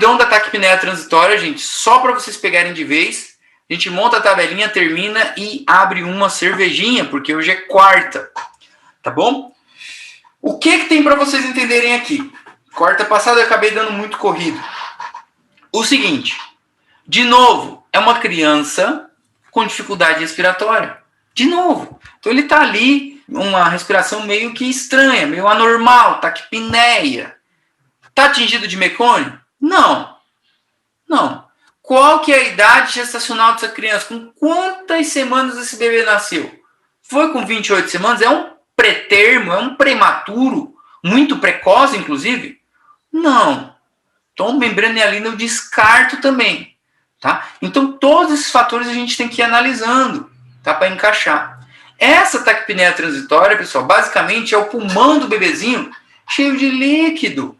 rapidão da taquipneia transitória, gente, só para vocês pegarem de vez. A gente monta a tabelinha, termina e abre uma cervejinha, porque hoje é quarta, tá bom? O que tem para vocês entenderem aqui? Quarta passada eu acabei dando muito corrido. O seguinte, de novo, é uma criança com dificuldade respiratória. De novo. Então ele está ali, uma respiração meio que estranha, meio anormal, taquipneia. Está atingido de mecônio? Não. Não. Qual que é a idade gestacional dessa criança? Com quantas semanas esse bebê nasceu? Foi com 28 semanas? É um pré-termo? É um prematuro? Muito precoce, inclusive? Não. Então, membrana hialina eu descarto também. Tá? Então, todos esses fatores a gente tem que ir analisando, tá? Para encaixar. Essa taquipneia transitória, pessoal, basicamente é o pulmão do bebezinho cheio de líquido,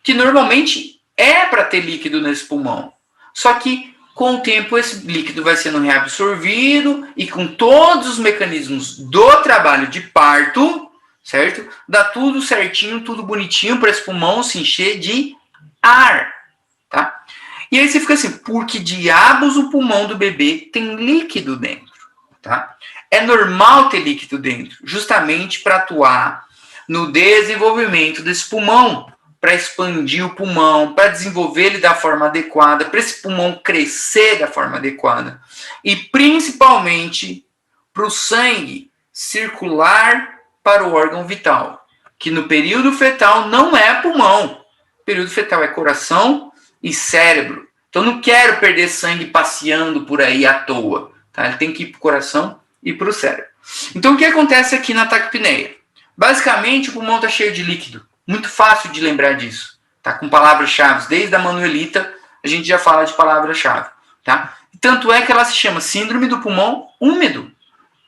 que normalmente é para ter líquido nesse pulmão. Só que, com o tempo, esse líquido vai sendo reabsorvido e com todos os mecanismos do trabalho de parto, certo? Dá tudo certinho, tudo bonitinho para esse pulmão se encher de ar, tá? E aí você fica assim, por que diabos o pulmão do bebê tem líquido dentro, tá? É normal ter líquido dentro, justamente para atuar no desenvolvimento desse pulmão, para expandir o pulmão, para desenvolver ele da forma adequada, para esse pulmão crescer da forma adequada. E principalmente para o sangue circular para o órgão vital, que no período fetal não é pulmão. O período fetal é coração e cérebro. Então não quero perder sangue passeando por aí à toa. Tá? Ele tem que ir para o coração e para o cérebro. Então o que acontece aqui na taquipneia? Basicamente o pulmão está cheio de líquido. Muito fácil de lembrar disso, tá? Com palavras-chave, desde a Manuelita, a gente já fala de palavra-chave, tá? Tanto é que ela se chama síndrome do pulmão úmido,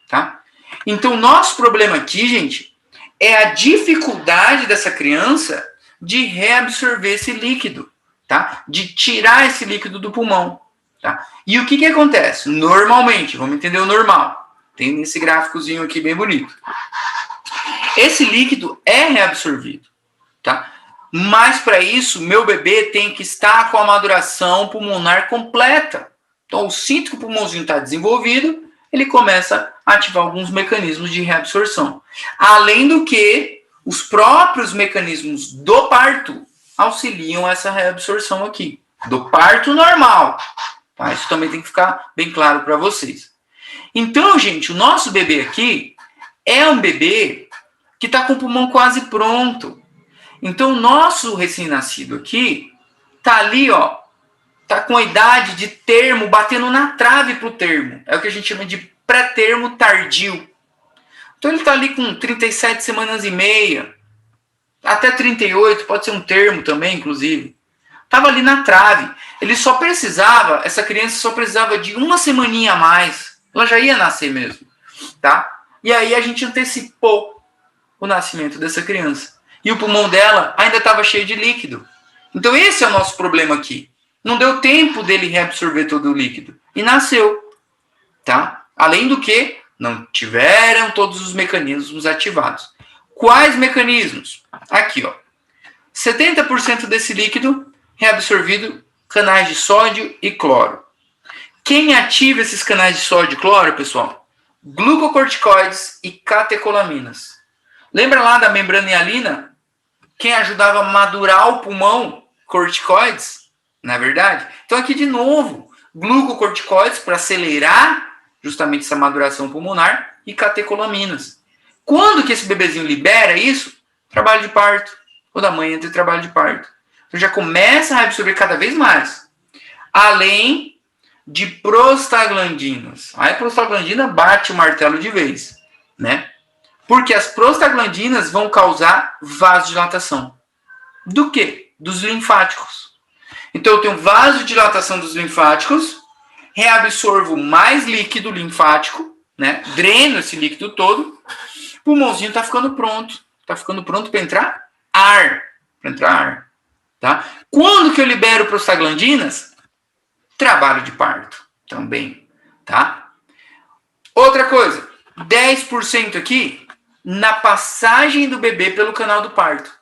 tá? Então, nosso problema aqui, gente, é a dificuldade dessa criança de reabsorver esse líquido, tá? De tirar esse líquido do pulmão, tá? E o que acontece? Normalmente, vamos entender o normal. Tem esse gráficozinho aqui bem bonito. Esse líquido é reabsorvido. Tá? Mas para isso, meu bebê tem que estar com a maduração pulmonar completa. Então, eu sinto que o pulmãozinho está desenvolvido, ele começa a ativar alguns mecanismos de reabsorção. Além do que, os próprios mecanismos do parto auxiliam essa reabsorção aqui. Do parto normal. Tá? Isso também tem que ficar bem claro para vocês. Então, gente, o nosso bebê aqui é um bebê que está com o pulmão quase pronto. Então, o nosso recém-nascido aqui tá ali, ó, tá com a idade de termo, batendo na trave pro termo. É o que a gente chama de pré-termo tardio. Então, ele tá ali com 37 semanas e meia, até 38, pode ser um termo também, inclusive. Tava ali na trave. Ele só precisava, essa criança só precisava de uma semaninha a mais. Ela já ia nascer mesmo, tá? E aí a gente antecipou o nascimento dessa criança. E o pulmão dela ainda estava cheio de líquido. Então esse é o nosso problema aqui. Não deu tempo dele reabsorver todo o líquido. E nasceu. Tá? Além do que, não tiveram todos os mecanismos ativados. Quais mecanismos? Aqui, ó. 70% desse líquido reabsorvido, canais de sódio e cloro. Quem ativa esses canais de sódio e cloro, pessoal? Glucocorticoides e catecolaminas. Lembra lá da membrana hialina? Quem ajudava a madurar o pulmão? Corticoides, não é verdade? Então aqui de novo, glucocorticoides para acelerar justamente essa maduração pulmonar e catecolaminas. Quando que esse bebezinho libera isso? Trabalho de parto. Ou da mãe entre trabalho de parto. Então já começa a absorver cada vez mais. Além de prostaglandinas. Aí a prostaglandina bate o martelo de vez, né? Porque as prostaglandinas vão causar vasodilatação. Do quê? Dos linfáticos. Então eu tenho vasodilatação dos linfáticos, reabsorvo mais líquido linfático, né? Dreno esse líquido todo, o pulmãozinho está ficando pronto. Está ficando pronto para entrar ar. Para entrar ar. Tá? Quando que eu libero prostaglandinas? Trabalho de parto também. Tá? Outra coisa, 10% aqui na passagem do bebê pelo canal do parto.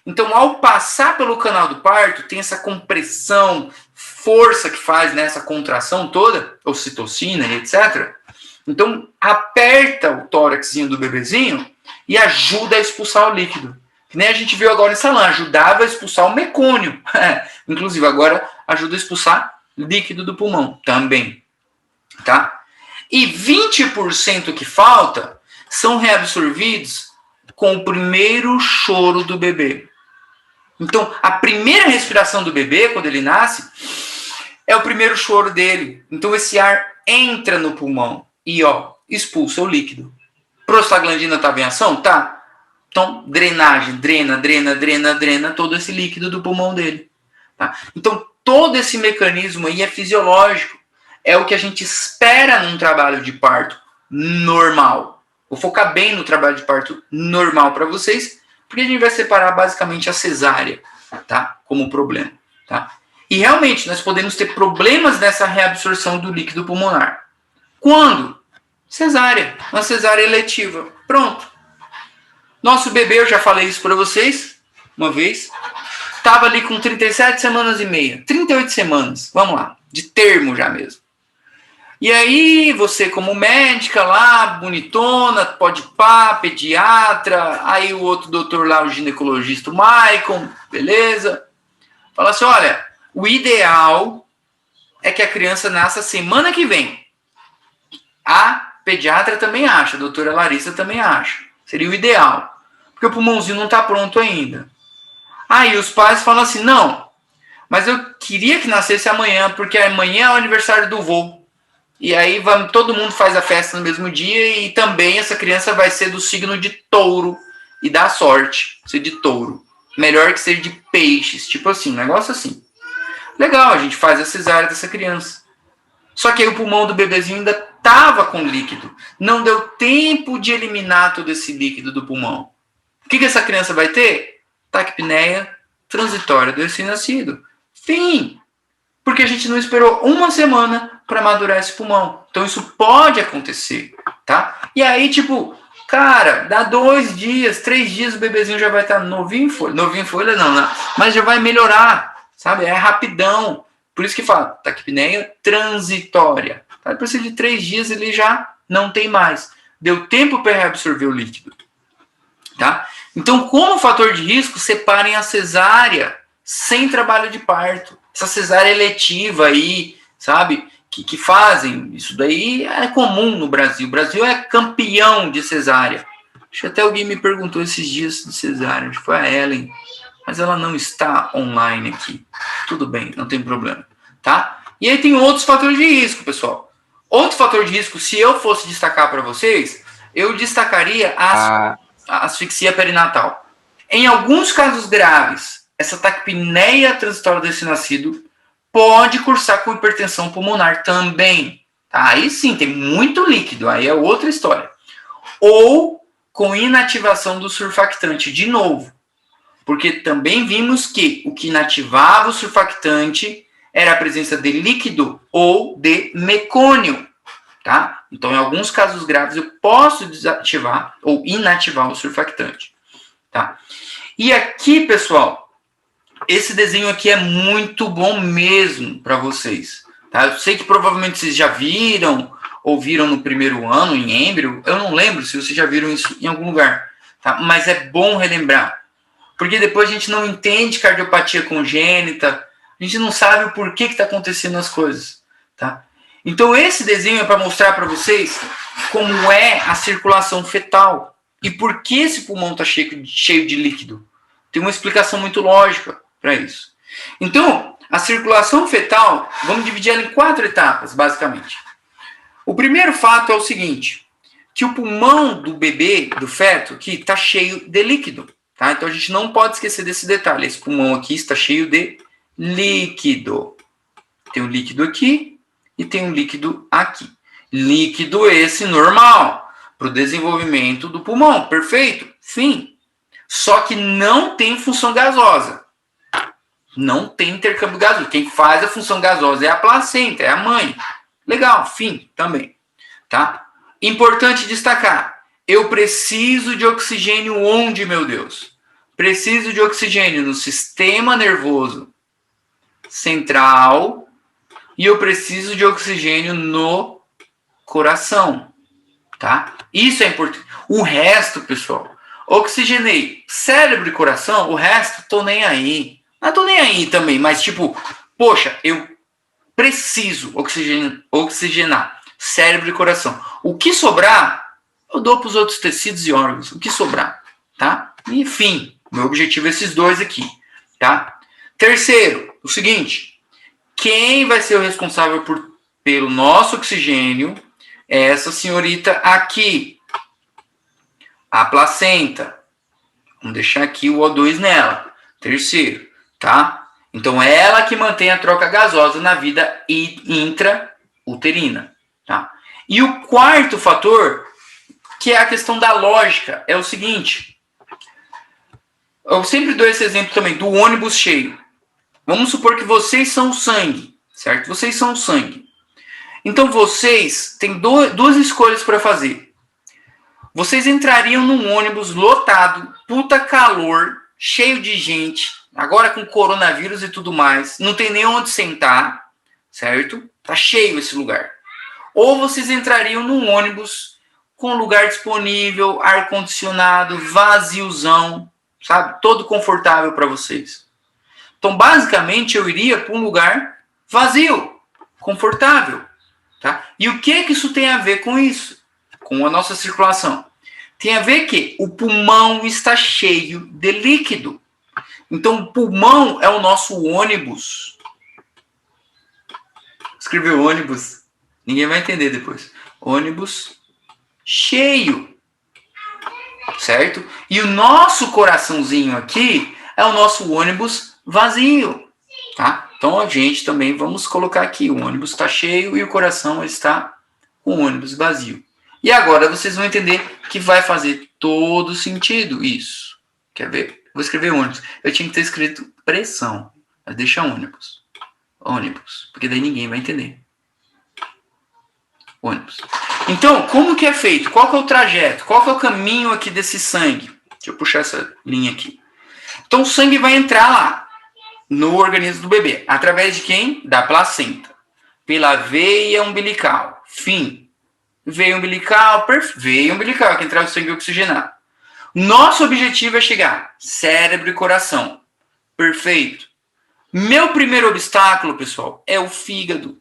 Então, ao passar pelo canal do parto, tem essa compressão, força que faz, né, essa contração toda, ocitocina e etc. Então, aperta o tóraxzinho do bebezinho e ajuda a expulsar o líquido. Que nem a gente viu agora em salão, ajudava a expulsar o mecônio. Inclusive, agora ajuda a expulsar líquido do pulmão também. Tá? E 20% que falta são reabsorvidos com o primeiro choro do bebê. Então, a primeira respiração do bebê, quando ele nasce, é o primeiro choro dele. Então, esse ar entra no pulmão e, expulsa o líquido. Prostaglandina estava em ação? Tá. Então, drenagem, drena todo esse líquido do pulmão dele. Tá? Então, todo esse mecanismo aí é fisiológico. É o que a gente espera num trabalho de parto normal. Vou focar bem no trabalho de parto normal para vocês, porque a gente vai separar basicamente a cesárea, tá? Como problema, tá? E realmente, nós podemos ter problemas nessa reabsorção do líquido pulmonar. Quando? Cesárea. Uma cesárea eletiva. Pronto. Nosso bebê, eu já falei isso para vocês uma vez, estava ali com 37 semanas e meia, 38 semanas, vamos lá, de termo já mesmo. E aí, você como médica lá, bonitona, pode pá, pediatra, aí o outro doutor lá, o ginecologista, o Maicon, beleza? Fala assim, olha, o ideal é que a criança nasça semana que vem. A pediatra também acha, a doutora Larissa também acha. Seria o ideal, porque o pulmãozinho não está pronto ainda. Aí os pais falam assim, não, mas eu queria que nascesse amanhã, porque amanhã é o aniversário do vô. E aí todo mundo faz a festa no mesmo dia e também essa criança vai ser do signo de touro e dá sorte ser de touro. Melhor que ser de peixes, tipo assim, um negócio assim. Legal, a gente faz a cesárea dessa criança. Só que aí o pulmão do bebezinho ainda estava com líquido. Não deu tempo de eliminar todo esse líquido do pulmão. O que essa criança vai ter? Taquipneia transitória do recém-nascido. Fim! Porque a gente não esperou uma semana para madurar esse pulmão. Então isso pode acontecer, tá? E aí, tipo, cara, dá 2 dias, 3 dias o bebezinho já vai estar novinho em folha. Novinho em folha não, né? Mas já vai melhorar, sabe? É rapidão. Por isso que fala, taquipneia transitória. Tá? Depois de 3 dias ele já não tem mais. Deu tempo para reabsorver o líquido. Tá? Então, como fator de risco, separem a cesárea sem trabalho de parto. Essa cesárea eletiva aí, sabe? Que fazem. Isso daí é comum no Brasil. O Brasil é campeão de cesárea. Acho que até alguém me perguntou esses dias de cesárea. Acho que foi a Ellen. Mas ela não está online aqui. Tudo bem, não tem problema. Tá? E aí tem outros fatores de risco, pessoal. Outro fator de risco, se eu fosse destacar para vocês, eu destacaria a asfixia perinatal. Em alguns casos graves, essa taquipneia transitória desse nascido pode cursar com hipertensão pulmonar também. Tá? Aí sim, tem muito líquido, aí é outra história. Ou com inativação do surfactante, de novo. Porque também vimos que o que inativava o surfactante era a presença de líquido ou de mecônio. Tá? Então, em alguns casos graves, eu posso desativar ou inativar o surfactante. Tá? E aqui, pessoal, esse desenho aqui é muito bom mesmo para vocês. Tá? Eu sei que provavelmente vocês já viram ou viram no primeiro ano, em êmbrio. Eu não lembro se vocês já viram isso em algum lugar. Tá? Mas é bom relembrar. Porque depois a gente não entende cardiopatia congênita. A gente não sabe o porquê que está acontecendo as coisas. Tá? Então, esse desenho é para mostrar para vocês como é a circulação fetal e por que esse pulmão está cheio de líquido. Tem uma explicação muito lógica para isso. Então, a circulação fetal, vamos dividir ela em 4 etapas, basicamente. O primeiro fato é o seguinte, que o pulmão do bebê, do feto, aqui, está cheio de líquido. Tá? Então, a gente não pode esquecer desse detalhe. Esse pulmão aqui está cheio de líquido. Tem um líquido aqui. E tem um líquido aqui. Líquido esse normal para o desenvolvimento do pulmão. Perfeito? Fim. Só que não tem função gasosa. Não tem intercâmbio gasoso. Quem faz a função gasosa é a placenta, é a mãe. Legal, fim também. Tá? Importante destacar. Eu preciso de oxigênio onde, meu Deus? preciso de oxigênio no sistema nervoso central e eu preciso de oxigênio no coração, tá? Isso é importante. O resto, pessoal, oxigenei cérebro e coração, o resto tô nem aí. Não tô nem aí também, mas tipo, poxa, eu preciso oxigenar cérebro e coração. O que sobrar, eu dou para os outros tecidos e órgãos. O que sobrar, tá? Enfim, meu objetivo é esses dois aqui, tá? Terceiro, o seguinte, quem vai ser o responsável pelo nosso oxigênio é essa senhorita aqui, a placenta. Vamos deixar aqui o O2 nela. Terceiro, tá? Então, é ela que mantém a troca gasosa na vida intrauterina, tá? E o quarto fator, que é a questão da lógica, é o seguinte. Eu sempre dou esse exemplo também do ônibus cheio. Vamos supor que vocês são o sangue, certo? Vocês são o sangue. Então, vocês têm duas escolhas para fazer. Vocês entrariam num ônibus lotado, puta calor, cheio de gente, agora com coronavírus e tudo mais, não tem nem onde sentar, certo? Tá cheio esse lugar. Ou vocês entrariam num ônibus com lugar disponível, ar-condicionado, vaziozão, sabe? Todo confortável para vocês. Então, basicamente, eu iria para um lugar vazio, confortável, tá? E o que isso tem a ver com isso? Com a nossa circulação. Tem a ver que o pulmão está cheio de líquido. Então, o pulmão é o nosso ônibus. Escreveu ônibus. Ninguém vai entender depois. Ônibus cheio. Certo? E o nosso coraçãozinho aqui é o nosso ônibus vazio. Tá? Então, a gente também vamos colocar aqui. O ônibus está cheio e o coração está com o ônibus vazio. E agora vocês vão entender que vai fazer todo sentido isso. Quer ver? Vou escrever ônibus. Eu tinha que ter escrito pressão. Mas deixa ônibus. Ônibus. Porque daí ninguém vai entender. Ônibus. Então, como que é feito? Qual que é o trajeto? Qual que é o caminho aqui desse sangue? Deixa eu puxar essa linha aqui. Então, o sangue vai entrar lá. No organismo do bebê. Através de quem? Da placenta. Pela veia umbilical. Fim. Veia umbilical, que entrar o sangue oxigenado. Nosso objetivo é chegar cérebro e coração. Perfeito. Meu primeiro obstáculo, pessoal, é o fígado.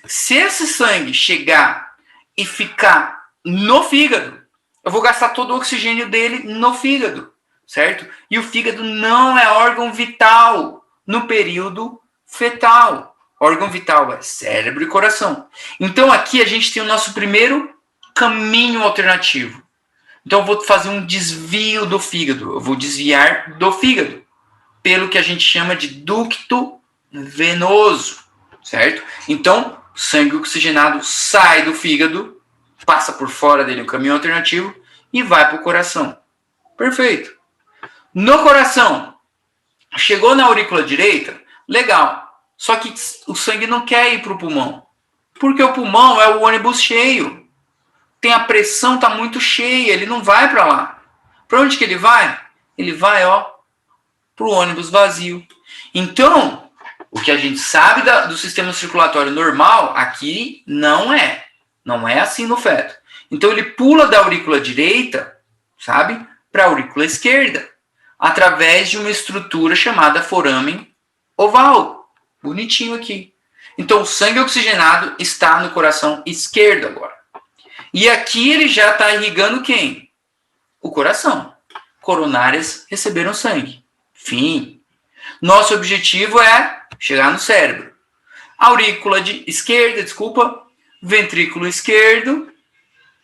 Se esse sangue chegar e ficar no fígado, eu vou gastar todo o oxigênio dele no fígado, certo? E o fígado não é órgão vital no período fetal. Órgão vital é cérebro e coração. Então, aqui a gente tem o nosso primeiro caminho alternativo. Então, eu vou fazer um desvio do fígado. Eu vou desviar do fígado. Pelo que a gente chama de ducto venoso. Certo? Então, o sangue oxigenado sai do fígado, passa por fora dele um caminho alternativo e vai para o coração. Perfeito. No coração, chegou na aurícula direita, legal. Só que o sangue não quer ir para o pulmão. Porque o pulmão é o ônibus cheio. A pressão está muito cheia, ele não vai para lá. Para onde que ele vai? Ele vai, para o ônibus vazio. Então, o que a gente sabe do sistema circulatório normal, aqui não é. Não é assim no feto. Então, ele pula da aurícula direita, sabe, para a aurícula esquerda, através de uma estrutura chamada foramen oval. Bonitinho aqui. Então, o sangue oxigenado está no coração esquerdo agora. E aqui ele já está irrigando quem? O coração. Coronárias receberam sangue. Fim. Nosso objetivo é chegar no cérebro. Aurícula esquerda, ventrículo esquerdo,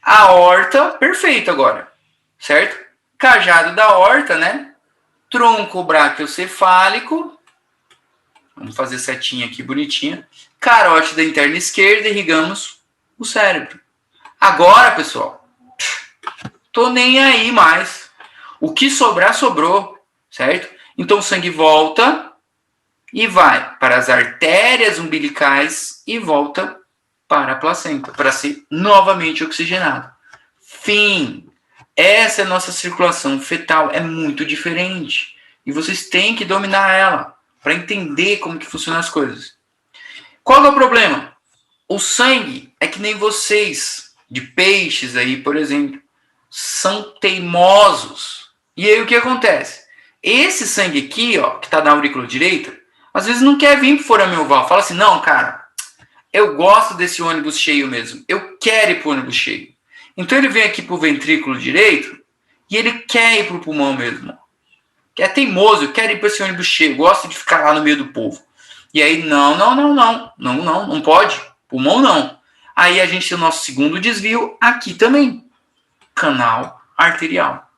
aorta, perfeito agora. Certo? Cajado da aorta, né? Tronco braquiocefálico. Vamos fazer setinha aqui bonitinha. Carótida interna esquerda, irrigamos o cérebro. Agora, pessoal, tô nem aí mais. O que sobrar, sobrou, certo? Então o sangue volta e vai para as artérias umbilicais e volta para a placenta, para ser novamente oxigenado. Fim. Essa é a nossa circulação fetal, é muito diferente. E vocês têm que dominar ela para entender como que funcionam as coisas. Qual é o problema? O sangue é que nem vocês, de peixes aí, por exemplo, são teimosos. E aí o que acontece? Esse sangue aqui, ó, que está na aurícula direita, às vezes não quer vir para o forame oval. Fala assim, não, cara, eu gosto desse ônibus cheio mesmo. Eu quero ir para o ônibus cheio. Então ele vem aqui para o ventrículo direito e ele quer ir para o pulmão mesmo. É teimoso, quer ir para esse ônibus cheio, gosta de ficar lá no meio do povo. E aí, não pode. Pulmão não. Aí a gente tem o nosso segundo desvio aqui também. Canal arterial.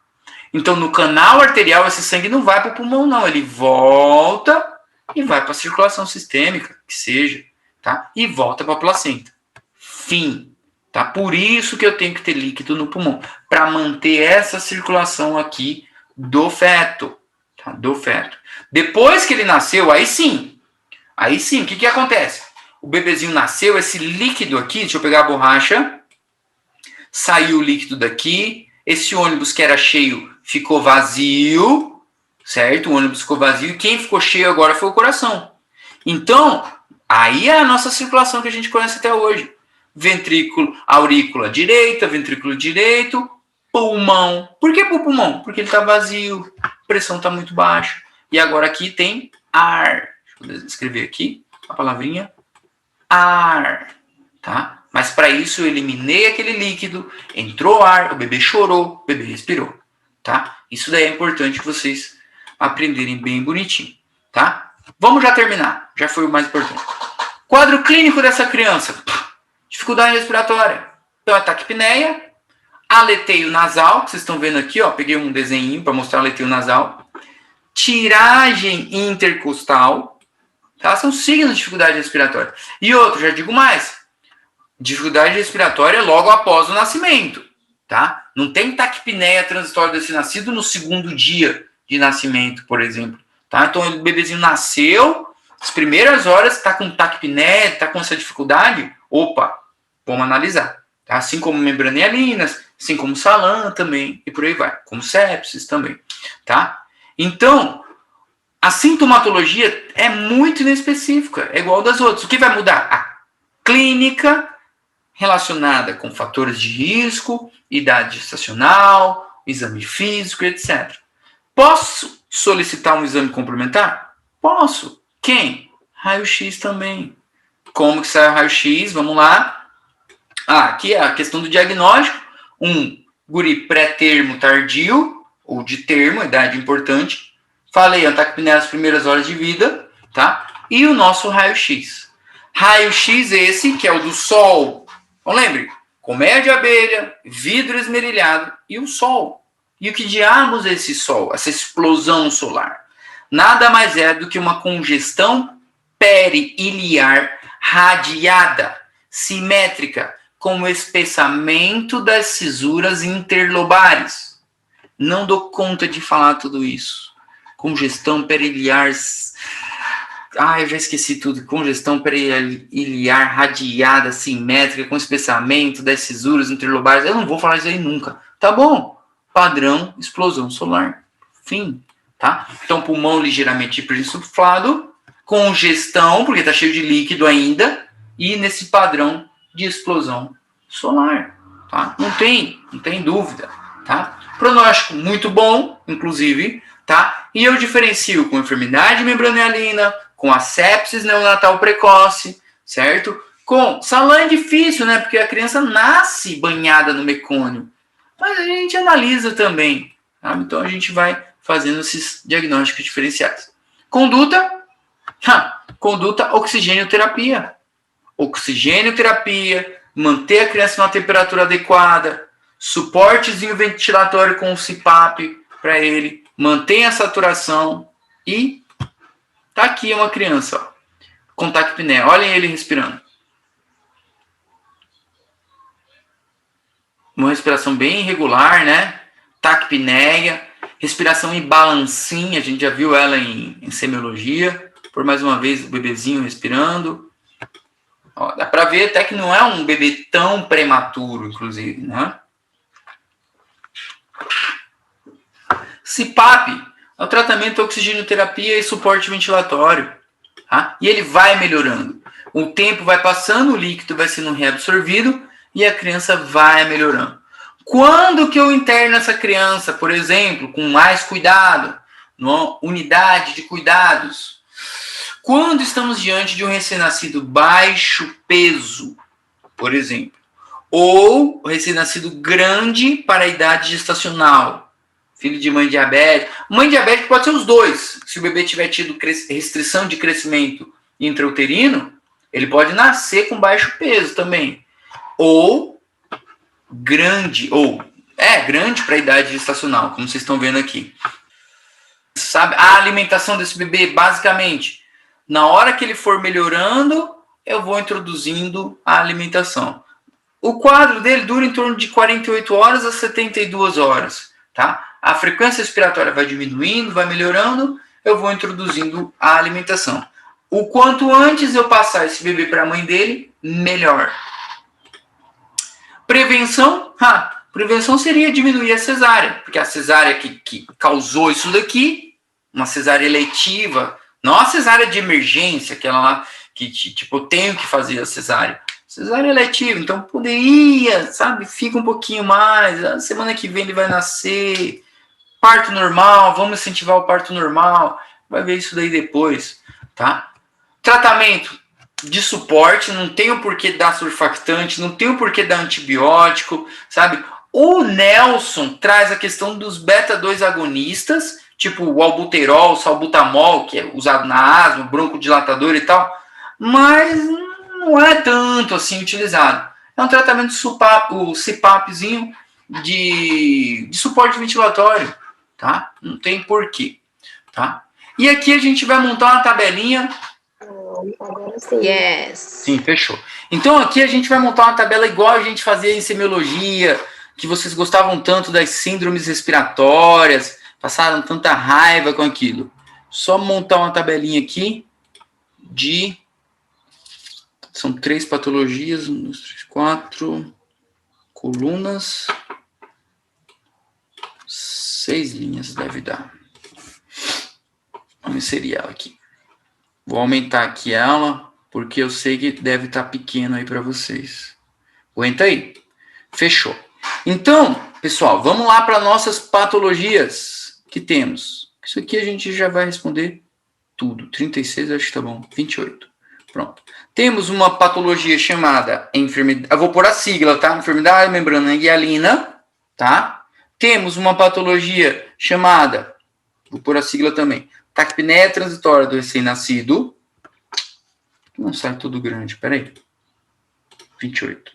Então, no canal arterial, esse sangue não vai para o pulmão, não. Ele volta e vai para a circulação sistêmica, que seja, tá? E volta para a placenta. Fim. Tá? Por isso que eu tenho que ter líquido no pulmão. Para manter essa circulação aqui do feto. Tá? Do feto. Depois que ele nasceu, aí sim, o que acontece? O bebezinho nasceu, esse líquido aqui, deixa eu pegar a borracha, saiu o líquido daqui, esse ônibus que era cheio ficou vazio, certo? O ônibus ficou vazio e quem ficou cheio agora foi o coração. Então, aí é a nossa circulação que a gente conhece até hoje. Ventrículo, aurícula direita, ventrículo direito, pulmão. Por que pro pulmão? Porque ele está vazio, a pressão está muito baixa. E agora aqui tem ar. Deixa eu escrever aqui a palavrinha ar, tá? Mas para isso eu eliminei aquele líquido, entrou ar, o bebê chorou, o bebê respirou, tá? Isso daí é importante que vocês aprenderem bem bonitinho, tá? Vamos já terminar, já foi o mais importante. Quadro clínico dessa criança, dificuldade respiratória. Então, ataque taquipneia, aleteio nasal, que vocês estão vendo aqui, ó, peguei um desenho para mostrar aleteio nasal, tiragem intercostal, tá? São signos de dificuldade respiratória. E outro, já digo mais, dificuldade respiratória logo após o nascimento, tá? Não tem taquipneia transitória desse nascido no segundo dia de nascimento, por exemplo, tá? Então o bebezinho nasceu, as primeiras horas está com taquipneia, está com essa dificuldade, opa, vamos analisar, tá? Assim como membranialinas, assim como salam também, e por aí vai, como sepsis também, tá? Então, a sintomatologia é muito inespecífica, é igual das outras. O que vai mudar? A clínica relacionada com fatores de risco, idade gestacional, exame físico, etc. Posso solicitar um exame complementar? Posso. Quem? Raio-X também. Como que sai o raio-X? Vamos lá. Aqui é a questão do diagnóstico. Um guri pré-termo tardio, ou de termo, idade importante. Falei, ataque nas primeiras horas de vida, tá? E o nosso raio-X. Raio-X esse, que é o do sol. Não lembre? Colmeia de abelha, vidro esmerilhado e o sol. E o que diabos é esse sol? Essa explosão solar? Nada mais é do que uma congestão periliar radiada, simétrica, com o espessamento das cisuras interlobares. Não dou conta de falar tudo isso. Congestão periliar. Eu já esqueci tudo. Congestão periliar radiada, simétrica, com espessamento das cisuras interlobares. Eu não vou falar isso aí nunca. Tá bom? Padrão, explosão solar. Fim. Tá? Então, pulmão ligeiramente hiperinsuflado, congestão, porque tá cheio de líquido ainda, e nesse padrão de explosão solar. Tá? Não tem dúvida. Tá? Pronóstico muito bom, inclusive. Tá? E eu diferencio com enfermidade membranialina, com a sepsis neonatal precoce, certo? Com salam é difícil, né? Porque a criança nasce banhada no mecônio. Mas a gente analisa também. Tá? Então a gente vai fazendo esses diagnósticos diferenciados. Conduta oxigênio-terapia. Oxigênio-terapia, manter a criança numa temperatura adequada, suportezinho ventilatório com o CPAP para ele, mantenha a saturação e tá aqui uma criança, ó, com taquipneia. Olhem ele respirando. Uma respiração bem irregular, né? Taquipneia, respiração em balancinha, a gente já viu ela em semiologia. Por mais uma vez, o bebezinho respirando. Ó, dá para ver até que não é um bebê tão prematuro, inclusive, né? CPAP é o tratamento oxigenoterapia e suporte ventilatório. Tá? E ele vai melhorando. O tempo vai passando, o líquido vai sendo reabsorvido e a criança vai melhorando. Quando que eu interno essa criança, por exemplo, com mais cuidado, numa unidade de cuidados? Quando estamos diante de um recém-nascido baixo peso, por exemplo, ou recém-nascido grande para a idade gestacional, filho de mãe diabética. Mãe diabética pode ser os dois. Se o bebê tiver tido restrição de crescimento intrauterino, ele pode nascer com baixo peso também. Ou grande para a idade gestacional, como vocês estão vendo aqui. Sabe, a alimentação desse bebê, basicamente, na hora que ele for melhorando, eu vou introduzindo a alimentação. O quadro dele dura em torno de 48 horas a 72 horas, tá? A frequência respiratória vai diminuindo, vai melhorando, eu vou introduzindo a alimentação. O quanto antes eu passar esse bebê para a mãe dele, melhor. Prevenção? Prevenção seria diminuir a cesárea, porque a cesárea que causou isso daqui, uma cesárea eletiva, não a cesárea de emergência, aquela lá que tipo, eu tenho que fazer a cesárea. Cesárea eletiva, então poderia, sabe, fica um pouquinho mais, a semana que vem ele vai nascer, parto normal, vamos incentivar o parto normal, vai ver isso daí depois, tá? Tratamento de suporte, não tem o porquê dar surfactante, não tem o porquê dar antibiótico, sabe? O Nelson traz a questão dos beta-2 agonistas, tipo o albuterol, o salbutamol, que é usado na asma, broncodilatador e tal, mas não é tanto assim utilizado. É um tratamento o CPAPzinho de suporte ventilatório, tá? Não tem porquê, tá? E aqui a gente vai montar uma tabelinha. Agora sim. Yes. Sim, fechou. Então aqui a gente vai montar uma tabela igual a gente fazia em semiologia, que vocês gostavam tanto das síndromes respiratórias, passaram tanta raiva com aquilo. Só montar uma tabelinha aqui de... São 3 patologias, 1, 2, 3, 4 colunas, 6 linhas deve dar. Vamos inserir ela aqui. Vou aumentar aqui ela, porque eu sei que deve estar pequeno aí para vocês. Aguenta aí. Fechou. Então, pessoal, vamos lá para nossas patologias que temos. Isso aqui a gente já vai responder tudo. 36, acho que tá bom. 28. Pronto. Temos uma patologia chamada enfermidade... Eu vou pôr a sigla, tá? Enfermidade membrana hialina, tá? Temos uma patologia chamada... Vou pôr a sigla também. Taquipneia transitória do recém-nascido. Não sai tudo grande, peraí. 28.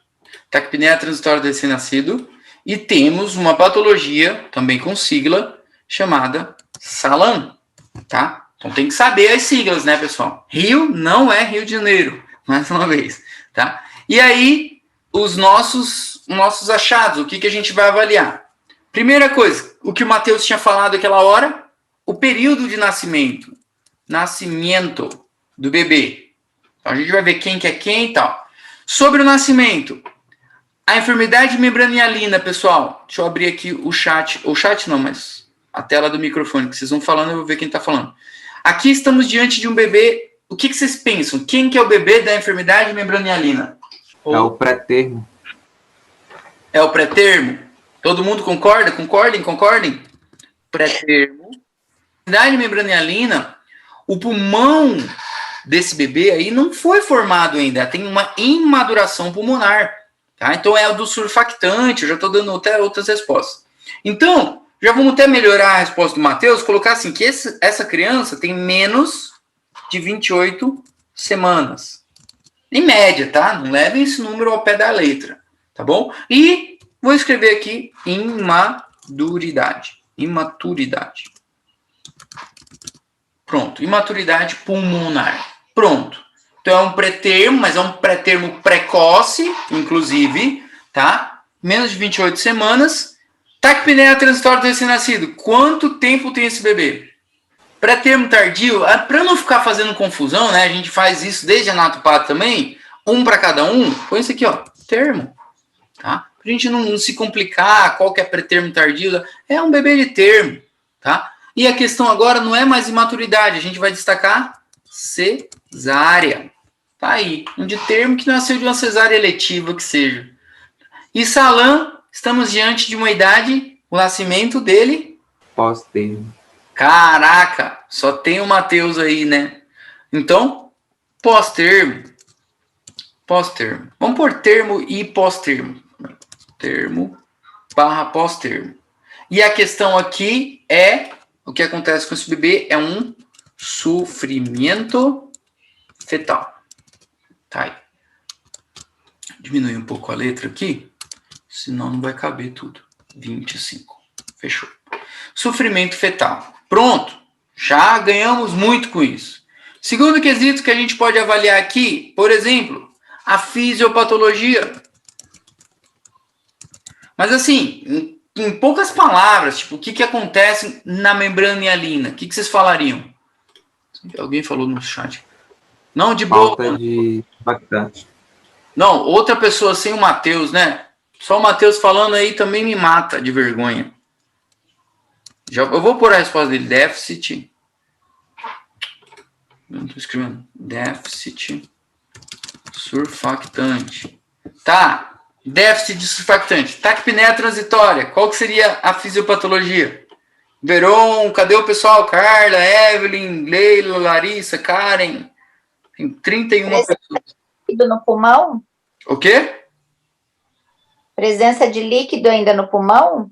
Taquipneia transitória do recém-nascido. E temos uma patologia, também com sigla, chamada SALAM, tá? Então tem que saber as siglas, né, pessoal? Rio não é Rio de Janeiro, mais uma vez, tá? E aí, os nossos achados, o que a gente vai avaliar? Primeira coisa, o que o Matheus tinha falado aquela hora, o período de nascimento do bebê. Então a gente vai ver quem que é quem e tal. Sobre o nascimento, a enfermidade membrana hialina, pessoal, deixa eu abrir aqui o chat não, mas a tela do microfone, que vocês vão falando, eu vou ver quem está falando. Aqui estamos diante de um bebê. O que vocês pensam? Quem que é o bebê da enfermidade membrana hialina? É o pré-termo. É o pré-termo? Todo mundo concorda? Concordem? Pré-termo. Enfermidade membrana hialina, o pulmão desse bebê aí não foi formado ainda. Tem uma imaduração pulmonar. Tá? Então é o do surfactante. Eu já estou dando até outras respostas. Então... Já vamos até melhorar a resposta do Matheus, colocar assim, que essa criança tem menos de 28 semanas. Em média, tá? Não levem esse número ao pé da letra, tá bom? E vou escrever aqui imaturidade. Pronto, imaturidade pulmonar. Pronto. Então é um pré-termo, mas é um pré-termo precoce, inclusive, tá? Menos de 28 semanas. Taquipneia transitória do recém-nascido. Quanto tempo tem esse bebê? Pré-termo tardio, para não ficar fazendo confusão, né? A gente faz isso desde anato-pato também. Um para cada um. Põe isso aqui, ó. Termo. Tá? Pra gente não se complicar, qual que é pré-termo tardio. É um bebê de termo. tá? E a questão agora não é mais imaturidade, a gente vai destacar cesárea. Tá aí, um de termo que nasceu de uma cesárea eletiva que seja. E Salam, estamos diante de uma idade, o nascimento dele. Pós-termo. Caraca, só tem o Mateus aí, né? Então, pós-termo. Pós-termo. Vamos por termo e pós-termo. Termo barra pós-termo. E a questão aqui é, o que acontece com esse bebê é um sofrimento fetal. Tá aí. Diminuir um pouco a letra aqui, senão não vai caber tudo. 25. Fechou. Sofrimento fetal. Pronto. Já ganhamos muito com isso. Segundo quesito que a gente pode avaliar aqui, por exemplo, a fisiopatologia. Mas assim, em poucas palavras, tipo, o que acontece na membrana hialina? O que vocês falariam? Alguém falou no chat. Não, de boa. Falta de impactante. Não, outra pessoa sem o Matheus, né? Só o Matheus falando aí também me mata de vergonha. Eu vou pôr a resposta dele. Déficit. Eu não tô escrevendo. Déficit surfactante. Tá. Déficit de surfactante. Taquipneia transitória. Qual que seria a fisiopatologia? Veron, cadê o pessoal? Carla, Evelyn, Leila, Larissa, Karen. Tem 31 pessoas. Líquido no pulmão? O quê? Presença de líquido ainda no pulmão?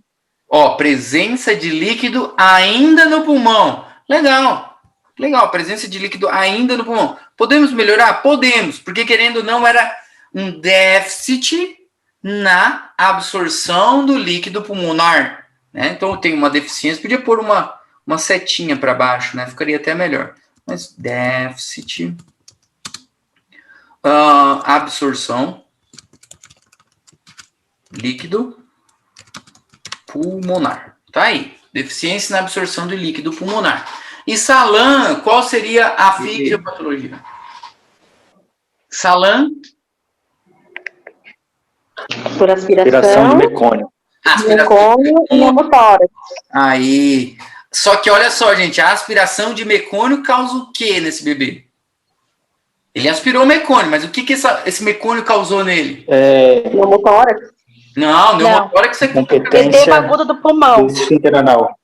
Ó, presença de líquido ainda no pulmão. Legal. Legal, presença de líquido ainda no pulmão. Podemos melhorar? Podemos, porque querendo ou não era um déficit na absorção do líquido pulmonar, né? Então tem uma deficiência, podia pôr uma setinha para baixo, né? Ficaria até melhor. Mas déficit, absorção líquido pulmonar. Tá aí. Deficiência na absorção do líquido pulmonar. E Salam, qual seria a fisiopatologia? Salam? Por aspiração de mecônio. mecônio e pneumotórax. Aí. Só que olha só, gente, a aspiração de mecônio causa o que nesse bebê? Ele aspirou o mecônio, mas o que esse mecônio causou nele? Pneumotórax. Não, pneumotórax é Edema agudo do pulmão. Intestinal.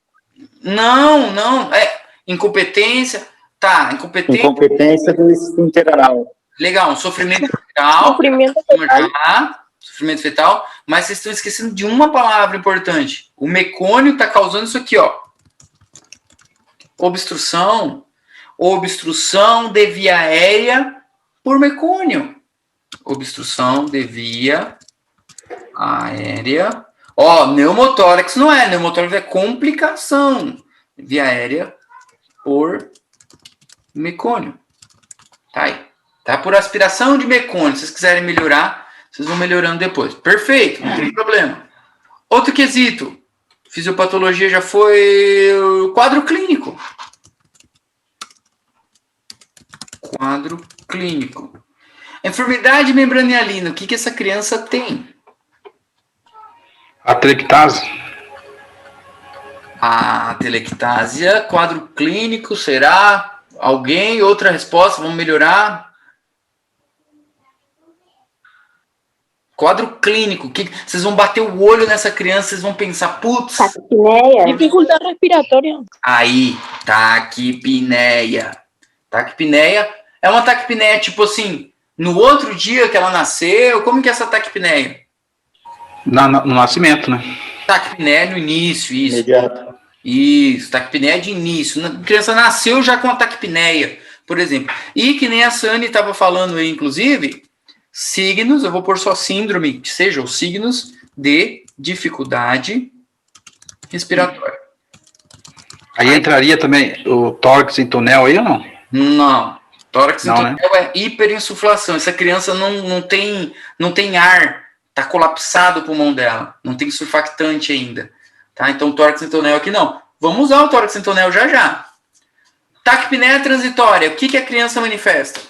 Não. Incompetência. Tá, incompetência. Incompetência do esfíncter anal. Legal, um sofrimento fetal. Sofrimento fetal. Mas vocês estão esquecendo de uma palavra importante. O mecônio está causando isso aqui, ó. Obstrução de via aérea por mecônio. Obstrução de via aérea. Ó, pneumotórax não é. Pneumotórax é complicação. Via aérea por mecônio. Tá aí. Tá por aspiração de mecônio. Se vocês quiserem melhorar, vocês vão melhorando depois. Perfeito, não tem problema. Outro quesito. Fisiopatologia já foi o quadro clínico. Quadro clínico. Enfermidade membrana hialina. O que essa criança tem? Atelectase. A atelectásia, quadro clínico, será? Alguém? Outra resposta? Vamos melhorar? Quadro clínico. Vocês vão bater o olho nessa criança, vocês vão pensar, putz. Taquipneia. Dificuldade respiratória. Aí, taquipneia. Taquipneia é uma taquipneia tipo assim, no outro dia que ela nasceu, como que é essa taquipneia? No nascimento, né? Taquipneia no início, isso. Imediato. Isso, taquipneia de início. A criança nasceu já com a taquipneia, por exemplo. E que nem a Sani estava falando aí, inclusive, signos, eu vou pôr só síndrome, que seja os signos de dificuldade respiratória. Aí entraria também o tórax em túnel aí ou não? Não. Tórax Não, em túnel é hiperinsuflação. Essa criança não tem ar, tá colapsado o pulmão dela. Não tem surfactante ainda. Tá? Então, tórax em túnel aqui não. Vamos usar o tórax em túnel já. Taquipneia transitória. O que a criança manifesta?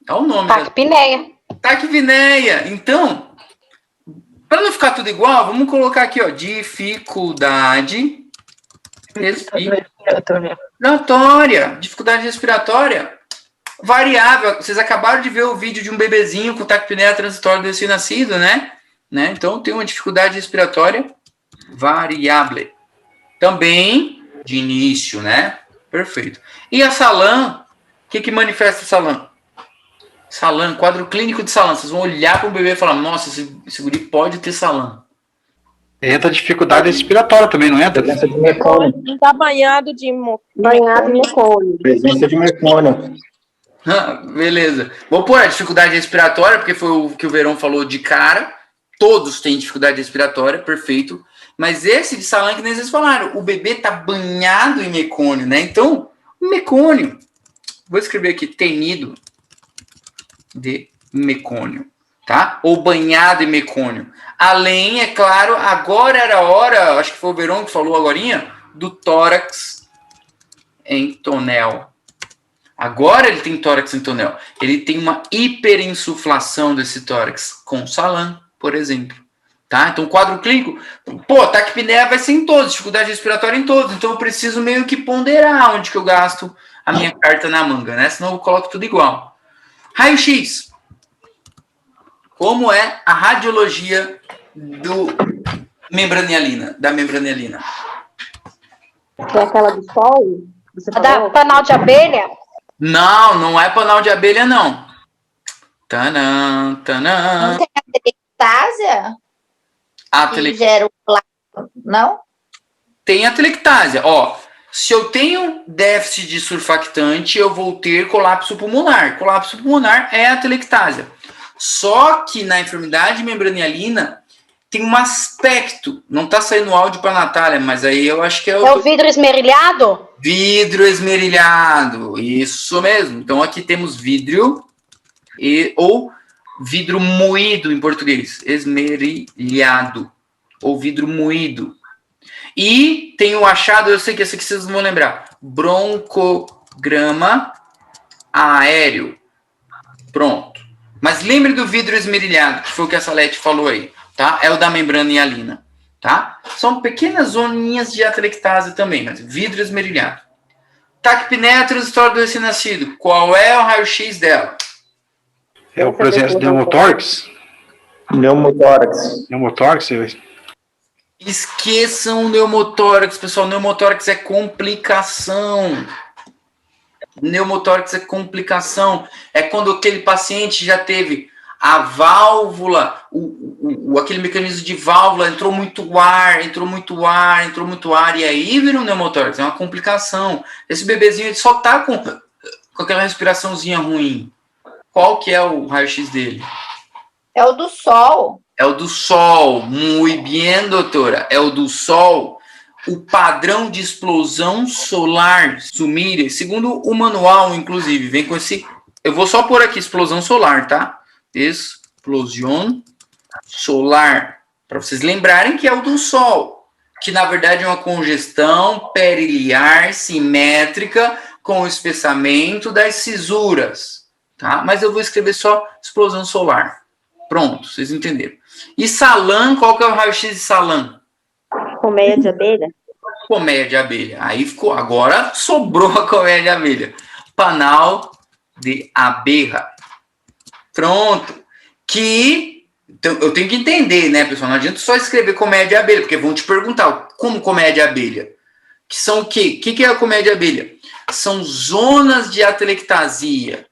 É o nome. Taquipneia. Taquipneia. Então, Para não ficar tudo igual, vamos colocar aqui, ó, dificuldade respiratória. Dificuldade respiratória variável. Vocês acabaram de ver o vídeo de um bebezinho com taquipneia transitória do recém-nascido, né? Então, tem uma dificuldade respiratória variável. Também de início, né? Perfeito. E a SALAM, o que manifesta a SALAM? SALAM, quadro clínico de SALAM. Vocês vão olhar para o bebê e falar, nossa, esse guri pode ter SALAM. Entra dificuldade respiratória também, não entra? Presença de mecônio. Está banhado de mecônio. Presença de mecônio. Beleza. Vou pôr a dificuldade respiratória, porque foi o que o Verão falou de cara. Todos têm dificuldade respiratória, perfeito. Mas esse de SALAM, que nem vocês falaram, o bebê está banhado em mecônio, né? Então, mecônio. Vou escrever aqui, tenido de mecônio, tá? Ou banhado em mecônio. Além, é claro, agora era a hora, acho que foi o Verão que falou agorinha, do tórax em tonel. Agora ele tem tórax em tonel. Ele tem uma hiperinsuflação desse tórax com SALAM, por exemplo. Tá? Então, quadro clínico, taquipneia vai ser em todos, dificuldade respiratória em todos. Então, eu preciso meio que ponderar onde que eu gasto a minha carta na manga, né? Senão eu coloco tudo igual. Raio-X. Como é a radiologia da membranialina? É aquela do sol? Você Da falou? panal de abelha? Não é panal de abelha, não. Tanã. Não tem atelectásia? A Que gera o plasma, não? Tem atelectásia. Ó, se eu tenho déficit de surfactante, eu vou ter colapso pulmonar. Colapso pulmonar é atelectásia. Só que na enfermidade membranialina tem um aspecto. Não tá saindo áudio para Natália, mas aí eu acho que é É o vidro esmerilhado? vidro esmerilhado. Isso mesmo. Então aqui temos vidro ou vidro moído em português. Esmerilhado. Ou vidro moído. E tem o achado, eu sei que esse aqui vocês não vão lembrar. Broncograma aéreo. Pronto. Mas lembre do vidro esmerilhado, que foi o que a Salete falou aí. Tá? É o da membrana hialina. Tá? São pequenas zoninhas de atelectase também, mas vidro esmerilhado. Taquipneia transitória do recém-nascido. Qual é o raio-x dela? É o presença de pneumotórax? Pneumotórax, Esqueçam o pneumotórax, pessoal. Pneumotórax é complicação. Pneumotórax é complicação. É quando aquele paciente já teve a válvula, aquele mecanismo de válvula, entrou muito ar, e aí vira um pneumotórax. É uma complicação. Esse bebezinho ele só tá com aquela respiraçãozinha ruim. Qual que é o raio-x dele? É o do sol. É o do sol. Muito bem, doutora. É o do sol. O padrão de explosão solar, SUMIRE, segundo o manual, inclusive, vem com esse... Eu vou só pôr aqui explosão solar, tá? Explosão solar. Para vocês lembrarem que é o do sol. Que, na verdade, é uma congestão periliar simétrica com o espessamento das cisuras. Tá? Mas eu vou escrever só explosão solar. Pronto, vocês entenderam. E SALAM, qual que é o raio-x de SALAM? Colmeia de abelha? Colmeia de abelha. Aí ficou, agora sobrou a colmeia de abelha. Panal de abelha. Pronto. Então, eu tenho que entender, né, pessoal? Não adianta só escrever colmeia de abelha, porque vão te perguntar como colmeia de abelha. Que são o quê? O que é a colmeia de abelha? São zonas de atelectasia,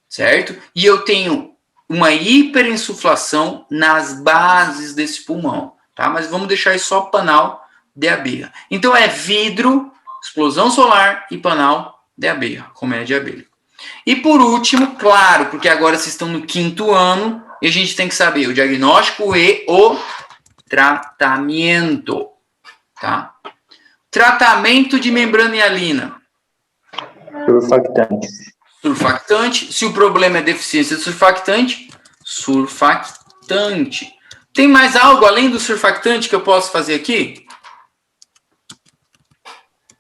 certo? E eu tenho uma hiperinsuflação nas bases desse pulmão, tá? Mas vamos deixar isso só panal de abelha. Então é vidro, explosão solar e panal de abelha, colmeia de abelha. E por último, claro, porque agora vocês estão no 5º ano e a gente tem que saber o diagnóstico e o tratamento, tá? Tratamento de membrana hialina. Surfactante. Se o problema é deficiência de surfactante, surfactante. Tem mais algo além do surfactante que eu posso fazer aqui?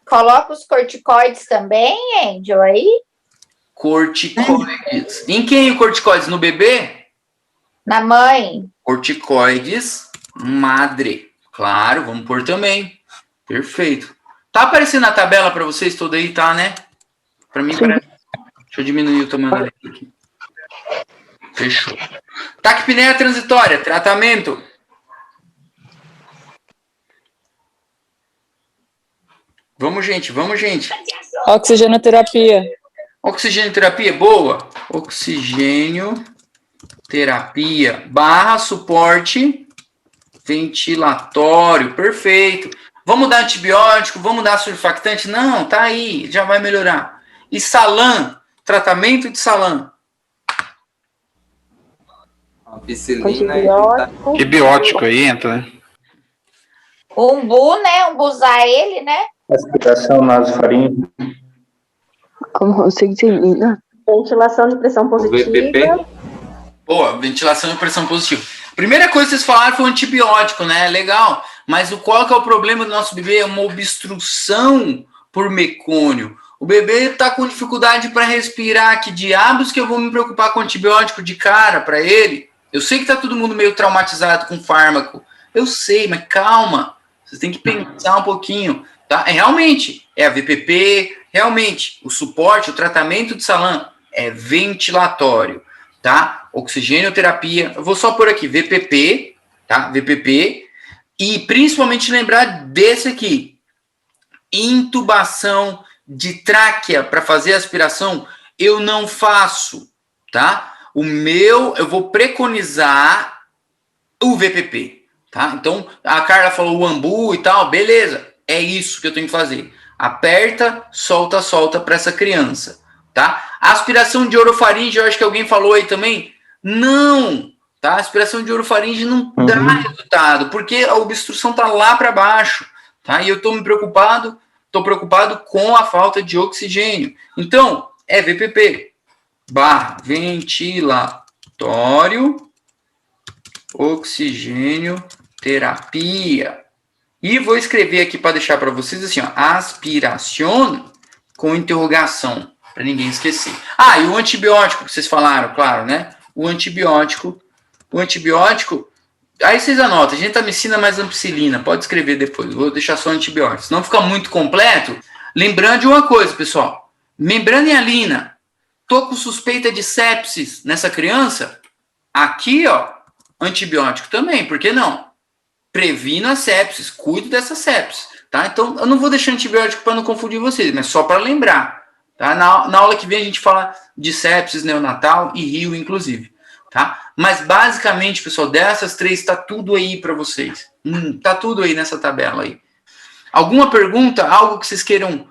Coloca os corticoides também, Angel, aí? Corticoides. Em quem o corticoides? No bebê? Na mãe. Corticoides Madre. Claro, vamos pôr também. Perfeito. Tá aparecendo na tabela para vocês toda aí, tá, né? Para mim parece. Deixa eu diminuir o tamanho da letra aqui. Fechou. Taquipneia transitória, tratamento. Vamos, gente, vamos, gente. Oxigenoterapia. Oxigenoterapia, boa. Oxigênio-terapia barra suporte ventilatório, perfeito. Vamos dar antibiótico, vamos dar surfactante? Não, tá aí, já vai melhorar. E salam, tratamento de salam. Ampicilina Antibiótico. Antibiótico aí entra, né? Umbu, né? Umbuzar ele, né? Aspiração nasofaríngea. Oxigênio. Ventilação de pressão positiva. VPP. Boa, ventilação e pressão positiva. Primeira coisa que vocês falaram foi o antibiótico, né? Legal. Mas qual que é o problema do nosso bebê? É uma obstrução por mecônio. O bebê está com dificuldade para respirar. Que diabos que eu vou me preocupar com antibiótico de cara para ele? Eu sei que está todo mundo meio traumatizado com fármaco. Eu sei, mas calma. Vocês têm que pensar um pouquinho. Tá? Realmente, é a VPP. Realmente, o suporte, o tratamento de salam é ventilatório. Tá? Oxigênio-terapia. Eu vou só pôr aqui, VPP. Tá? VPP. E principalmente lembrar desse aqui. Intubação de tráquea para fazer aspiração, eu não faço, tá? O meu, eu vou preconizar o VPP, tá? Então, a Carla falou o ambu e tal, beleza, é isso que eu tenho que fazer. Aperta, solta, solta para essa criança, tá? Aspiração de orofaringe, eu acho que alguém falou aí também, não, tá? Aspiração de orofaringe não dá resultado, porque a obstrução tá lá para baixo, tá? E eu tô preocupado com a falta de oxigênio. Então, é VPP barra ventilatório, oxigênio, terapia. E vou escrever aqui para deixar para vocês assim, ó, aspiração com interrogação, para ninguém esquecer. Ah, e o antibiótico que vocês falaram, claro, né? O antibiótico, aí vocês anotam, gentamicina mais ampicilina, pode escrever depois, vou deixar só antibiótico, senão fica muito completo. Lembrando de uma coisa, pessoal, membrana hialina, tô com suspeita de sepsis nessa criança, aqui, ó, antibiótico também, por que não? Previna a sepsis, cuido dessa sepsis, tá? Então, eu não vou deixar antibiótico para não confundir vocês, mas só para lembrar, tá? Na aula que vem a gente fala de sepsis neonatal e rio, inclusive. Tá? Mas basicamente, pessoal, dessas três está tudo aí para vocês. Tá tudo aí nessa tabela aí. Alguma pergunta? Algo que vocês queiram